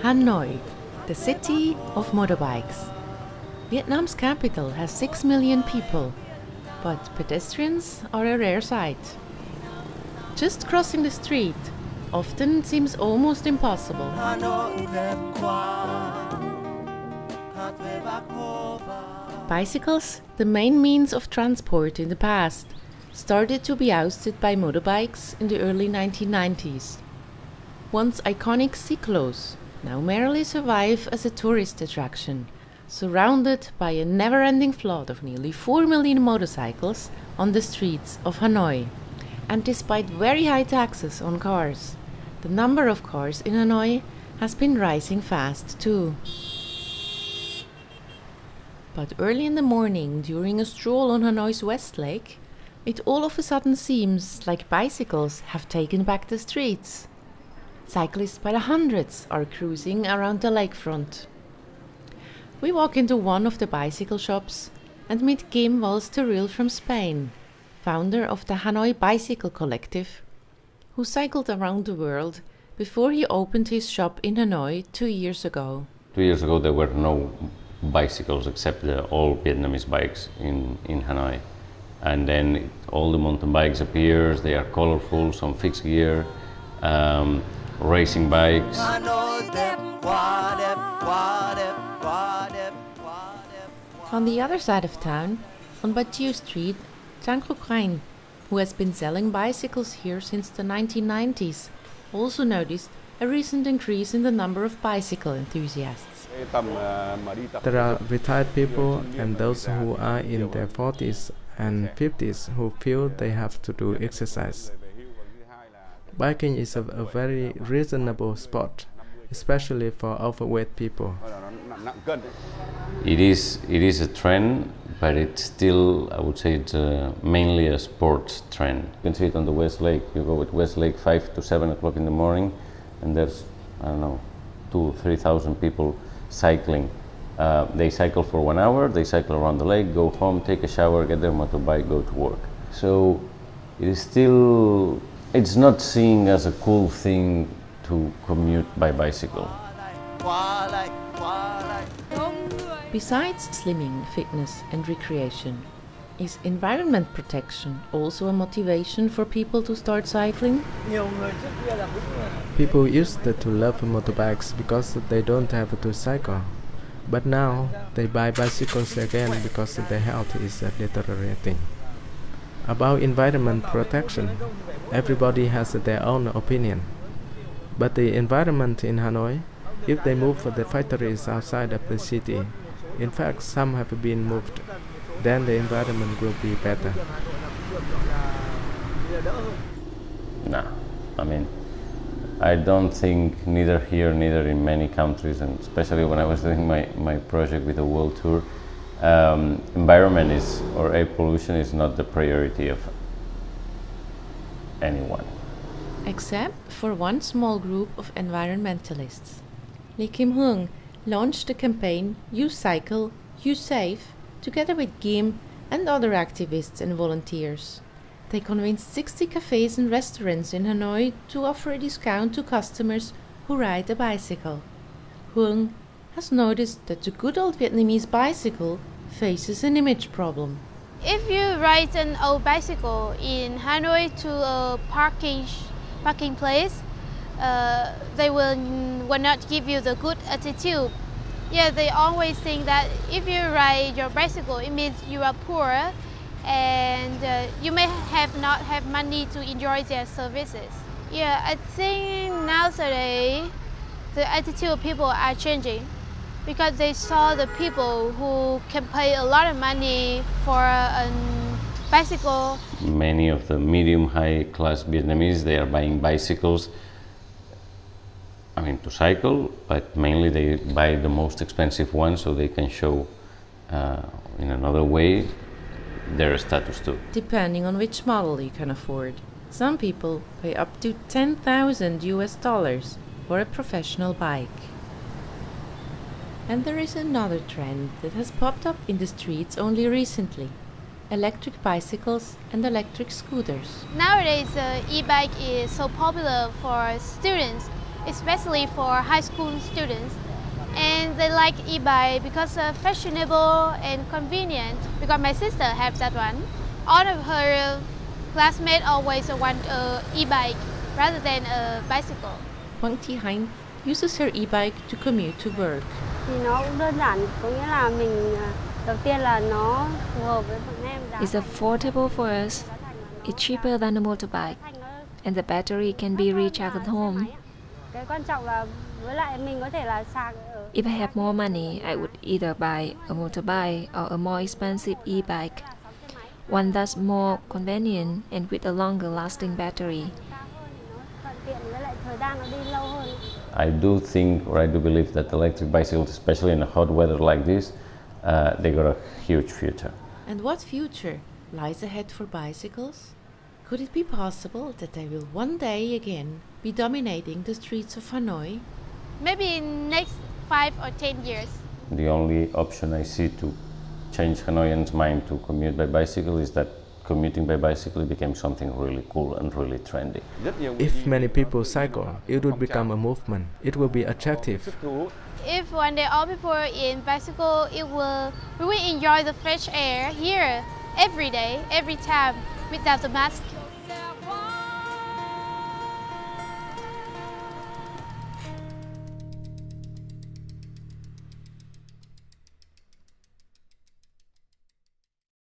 Hanoi, the city of motorbikes. Vietnam's capital has 6 million people, but pedestrians are a rare sight. Just crossing the street often seems almost impossible. Bicycles, the main means of transport in the past, started to be ousted by motorbikes in the early 1990s. Once iconic cyclos now merely survive as a tourist attraction, surrounded by a never-ending flood of nearly 4 million motorcycles on the streets of Hanoi. And despite very high taxes on cars, the number of cars in Hanoi has been rising fast too. But early in the morning, during a stroll on Hanoi's West Lake, it all of a sudden seems like bicycles have taken back the streets. Cyclists by the hundreds are cruising around the lakefront. We walk into one of the bicycle shops and meet Guim Valls-Terril from Spain, founder of the Hanoi Bicycle Collective, who cycled around the world before he opened his shop in Hanoi 2 years ago. 2 years ago there were no bicycles except the old Vietnamese bikes in Hanoi. And then all the mountain bikes appears, they are colorful, some fixed gear, racing bikes. On the other side of town, on Batiu Street, Trang Khukrain, who has been selling bicycles here since the 1990s, also noticed a recent increase in the number of bicycle enthusiasts. There are retired people and those who are in their 40s and 50s who feel they have to do exercise. Biking is a very reasonable sport, especially for overweight people. It is a trend, but it's still, I would say, it's mainly a sports trend. You can see it on the West Lake. You go at West Lake 5 to 7 o'clock in the morning, and there's, I don't know, 2,000 or 3,000 people cycling. They cycle for 1 hour, they cycle around the lake, go home, take a shower, get their motorbike, go to work. So it is still, it's not seen as a cool thing to commute by bicycle. Besides slimming, fitness and recreation, is environment protection also a motivation for people to start cycling? People used to love motorbikes because they don't have to cycle. But now they buy bicycles again because their health is deteriorating. About environment protection, everybody has their own opinion. But the environment in Hanoi, if they move the factories outside of the city, in fact some have been moved, then the environment will be better. Nah, I mean, I don't think neither here, neither in many countries, and especially when I was doing my project with the world tour, environment is, or air pollution is not the priority of anyone. Except for one small group of environmentalists. Lee Kim Hung launched the campaign You Cycle, You Save, together with Guim and other activists and volunteers. They convinced 60 cafes and restaurants in Hanoi to offer a discount to customers who ride a bicycle. Hung has noticed that the good old Vietnamese bicycle faces an image problem. If you ride an old bicycle in Hanoi to a parking place, they will not give you the good attitude. Yeah, they always think that if you ride your bicycle, it means you are poor and you may not have money to enjoy their services. Yeah, I think nowadays the attitude of people are changing because they saw the people who can pay a lot of money for a bicycle. Many of the medium-high class Vietnamese, they are buying bicycles, I mean, to cycle, but mainly they buy the most expensive ones so they can show in another way their status too. Depending on which model you can afford. Some people pay up to $10,000 US for a professional bike. And there is another trend that has popped up in the streets only recently: electric bicycles and electric scooters. Nowadays, e-bike is so popular for students, especially for high school students. And they like e-bike because it's fashionable and convenient. Because my sister has that one. All of her classmates always want an e-bike rather than a bicycle. Wang Tihain uses her e-bike to commute to work. Thì nó cũng đơn giản, có nghĩa là mình đầu tiên là nó phù hợp với bọn em. It's affordable for us. It's cheaper than a motorbike, and the battery can be recharged at home. Cái quan trọng là với lại mình có thể là sạc ở. If I had more money, I would either buy a motorbike or a more expensive e-bike, one that's more convenient and with a longer lasting battery. Thuận tiện với lại thời gian nó đi lâu hơn. I do think, or I do believe that electric bicycles, especially in a hot weather like this, they got a huge future. And what future lies ahead for bicycles? Could it be possible that they will one day again be dominating the streets of Hanoi? Maybe in next 5 or 10 years. The only option I see to change Hanoians' mind to commute by bicycle is that commuting by bicycle became something really cool and really trendy. If many people cycle, it would become a movement. It will be attractive. If one day all people in bicycle, we will enjoy the fresh air here every day, every time, without the mask.